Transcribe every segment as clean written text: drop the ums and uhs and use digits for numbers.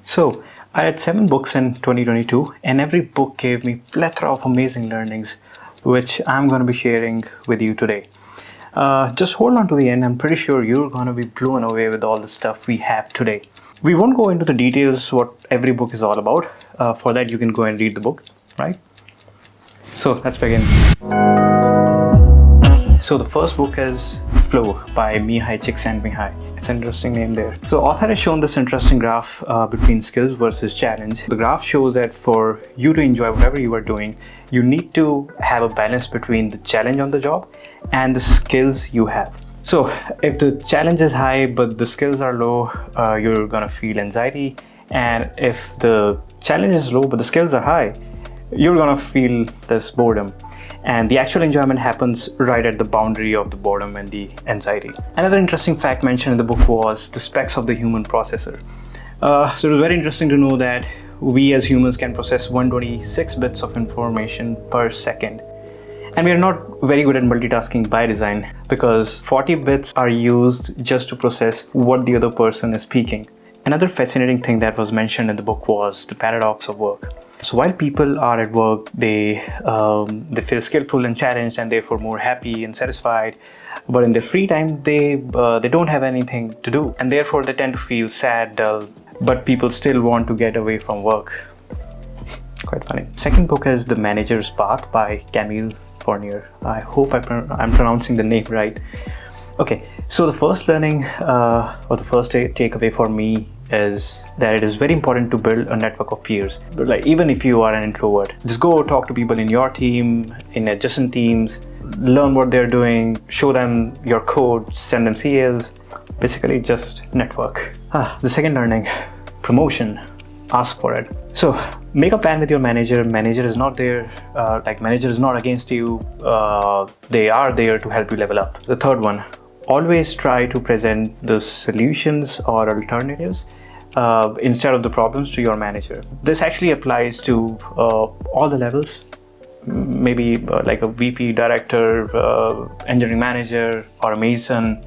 So, I read 7 books in 2022, and every book gave me plethora of amazing learnings, which I'm going to be sharing with you today. Just hold on to the end. I'm pretty sure you're going to be blown away with all the stuff we have today. We won't go into the details what every book is all about. For that, you can go and read the book, right? So let's begin. So the first book is Flow by Mihai Csikszentmihalyi. It's an interesting name there. So author has shown this interesting graph between skills versus challenge. The graph shows that for you to enjoy whatever you are doing, you need to have a balance between the challenge on the job and the skills you have. So if the challenge is high but the skills are low, you're gonna feel anxiety. And if the challenge is low but the skills are high, you're gonna feel this boredom. And the actual enjoyment happens right at the boundary of the boredom and the anxiety. Another interesting fact mentioned in the book was the specs of the human processor. So it was very interesting to know that we as humans can process 126 bits of information per second. And we are not very good at multitasking by design because 40 bits are used just to process what the other person is speaking. Another fascinating thing that was mentioned in the book was the paradox of work. So while people are at work, they feel skillful and challenged and therefore more happy and satisfied. But in their free time, they don't have anything to do and therefore they tend to feel sad, dull. But people still want to get away from work. Quite funny. Second book is The Manager's Path by Camille Fournier. I hope I'm pronouncing the name right. Okay, so the first learning or the first takeaway for me is that it is very important to build a network of peers. Like even if you are an introvert, just go talk to people in your team, in adjacent teams, learn what they're doing, show them your code, send them CLs, basically just network. The second learning, promotion, ask for it. So make a plan with your manager. Manager is not there, manager is not against you. They are there to help you level up. The third one, always try to present the solutions or alternatives instead of the problems to your manager. This actually applies to all the levels, maybe like a VP, director, engineering manager, or a mason.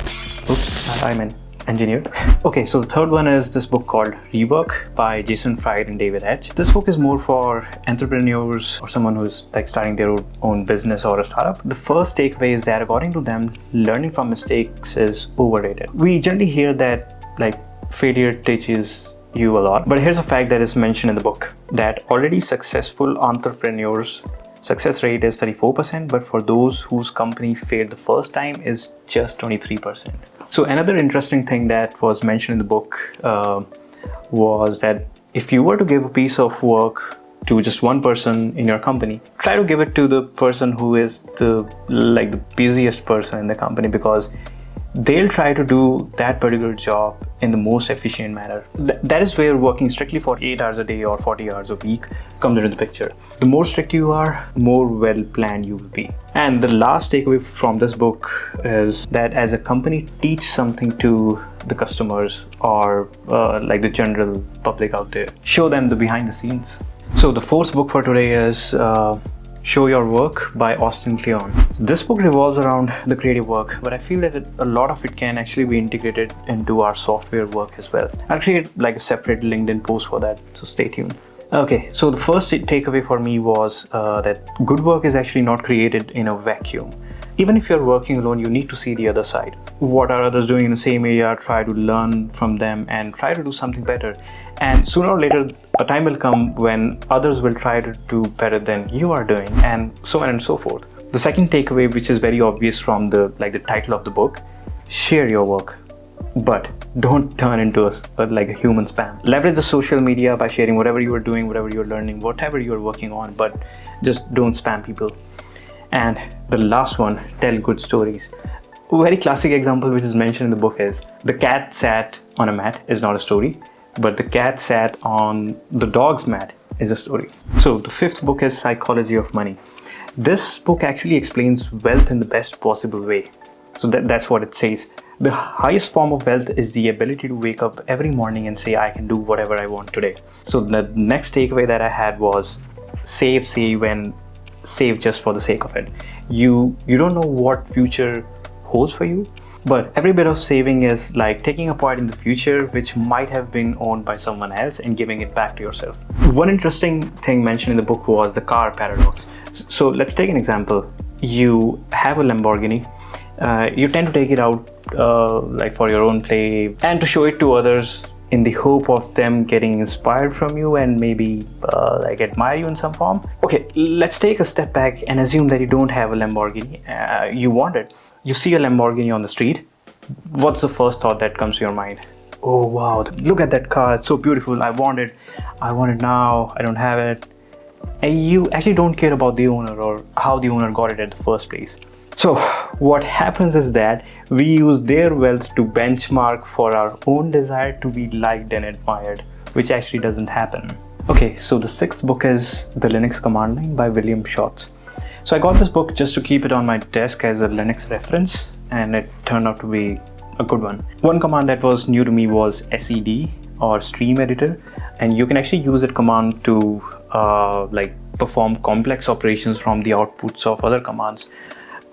Oops, I'm an engineer. Okay, so the third one is this book called Rework by Jason Fried and David H. This book is more for entrepreneurs or someone who's like starting their own business or a startup. The first takeaway is that according to them, learning from mistakes is overrated. We generally hear that like failure teaches you a lot, but here's a fact that is mentioned in the book that already successful entrepreneurs success rate is 34%, but for those whose company failed the first time is just 23%. So another interesting thing that was mentioned in the book was that if you were to give a piece of work to just one person in your company, try to give it to the person who is the busiest person in the company, because they'll try to do that particular job in the most efficient manner. That is where working strictly for 8 hours a day or 40 hours a week comes into the picture. The more strict you are, more well planned you will be. And the last takeaway from this book is that as a company, teach something to the customers or the general public out there. Show them the behind the scenes. So the fourth book for today is Show Your Work by Austin Kleon. This book revolves around the creative work, but I feel that a lot of it can actually be integrated into our software work as well. I'll create like a separate LinkedIn post for that, so stay tuned. Okay, so the first takeaway for me was that good work is actually not created in a vacuum. Even if you're working alone, you need to see the other side. What are others doing in the same area? Try to learn from them and try to do something better. And sooner or later, a time will come when others will try to do better than you are doing, and so on and so forth. The second takeaway, which is very obvious from the title of the book, share your work, but don't turn into a human spam. Leverage the social media by sharing whatever you are doing, whatever you're learning, whatever you're working on, but just don't spam people. And the last one, tell good stories. A very classic example which is mentioned in the book is the cat sat on a mat is not a story, but the cat sat on the dog's mat is a story. So the fifth book is Psychology of Money. This book actually explains wealth in the best possible way. So that's what it says. The highest form of wealth is the ability to wake up every morning and say, I can do whatever I want today. So the next takeaway that I had was save just for the sake of it. You don't know what future holds for you. But every bit of saving is like taking a part in the future which might have been owned by someone else and giving it back to yourself. One interesting thing mentioned in the book was the car paradox. So let's take an example. You have a Lamborghini. You tend to take it out like for your own play and to show it to others in the hope of them getting inspired from you and maybe like admire you in some form. Okay, let's take a step back and assume that you don't have a Lamborghini. You want it. You see a Lamborghini on the street. What's the first thought that comes to your mind? Oh wow, look at that car, it's so beautiful. I want it now. I don't have it. And you actually don't care about the owner or how the owner got it at the first place. So what happens is that we use their wealth to benchmark for our own desire to be liked and admired, which actually doesn't happen. Okay, so the sixth book is The Linux Command Line by William Shotz. So I got this book just to keep it on my desk as a Linux reference, and it turned out to be a good one. One command that was new to me was SED or Stream Editor, and you can actually use that command to like perform complex operations from the outputs of other commands,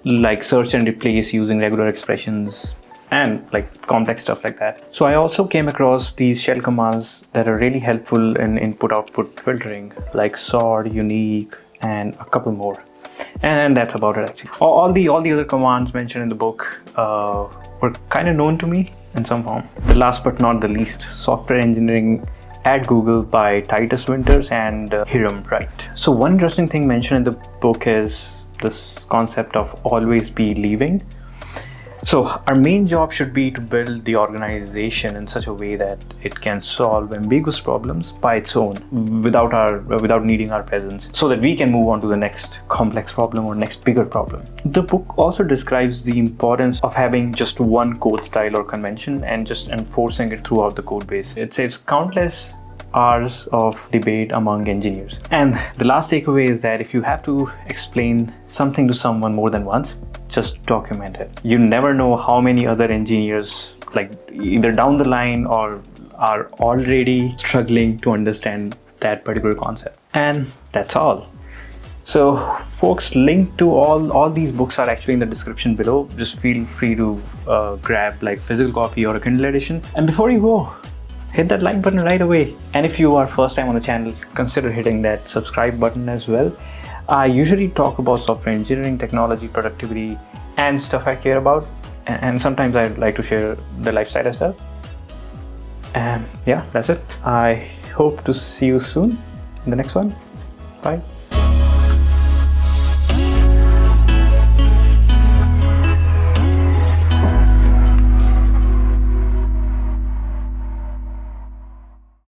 like search and replace using regular expressions and like complex stuff like that. So I also came across these shell commands that are really helpful in input-output filtering, like sort, unique, and a couple more. And that's about it actually. All the other commands mentioned in the book were kind of known to me in some form. The last but not the least, Software Engineering at Google by Titus Winters and Hiram Wright. So one interesting thing mentioned in the book is this concept of always be leaving. So our main job should be to build the organization in such a way that it can solve ambiguous problems by its own without needing our presence, so that we can move on to the next complex problem or next bigger problem. The book also describes the importance of having just one code style or convention and just enforcing it throughout the code base. It saves countless hours of debate among engineers. And the last takeaway is that if you have to explain something to someone more than once, just document it. You never know how many other engineers, like either down the line or are already struggling to understand that particular concept. And that's all. So folks, link to all these books are actually in the description below. Just feel free to grab like physical copy or a Kindle edition. And before you go, hit that like button right away. And if you are first time on the channel, consider hitting that subscribe button as well. I usually talk about software engineering, technology, productivity, and stuff I care about. And sometimes I like to share the lifestyle as well. And yeah, that's it. I hope to see you soon in the next one. Bye.